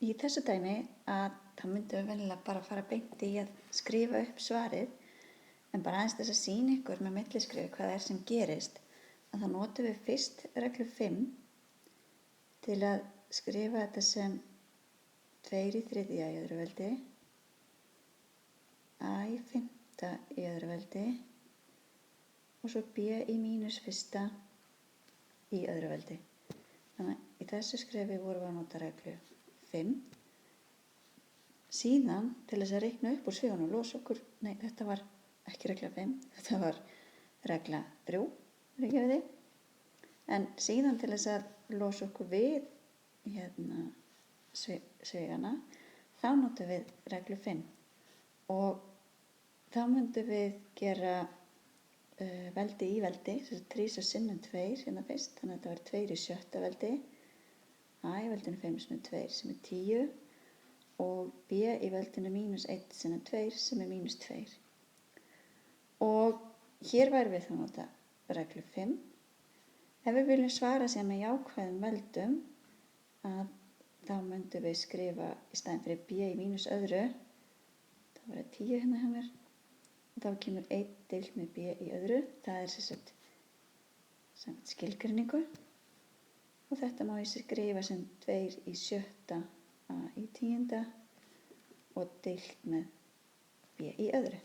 í þessu dæmi að þá myndum við venjulega bara fara beint í að skrifa upp svarið, en bara aðeins þess að sýna ykkur með milliskrifi hvað það er sem gerist, að þá notum við fyrst reglu 5 til að skrifa þetta sem 2 í þriðja í öðru veldi, a í 5. í öðru veldi og svo b í mínus 1. í öðru veldi. Þannig að í þessu skrefi vorum við að nota reglu 5. Síðan til þess að reikna upp úr svigunum losa okkur, nei, þetta var ekki regla 5, þetta var regla 3, en síðan til þess að losa okkur við svigana, þá notum við reglu 5 og þá myndum við gera veldi í veldi, þess að 3 sinnum 2 hérna fyrst, þannig að þetta var 2 í 7. veldi, a í veldinu 5 sinnum 2 sem er 10 og b í veldinu mínus 1 sinnum 2 sem er mínus 2. Og hér værum við þá að nota reglu 5. Ef við viljum svara sér með jákvæðum veldum, að þá myndum við skrifa í staðinn fyrir b í mínus öðru, þá var það 10 hérna hjá mér, og þá kemur 1 deilt með b í öðru, það er samkvæmt skilgreiningu, og þetta má ég skrifa sem 2 í 7. a í 10. og deilt með b í öðru.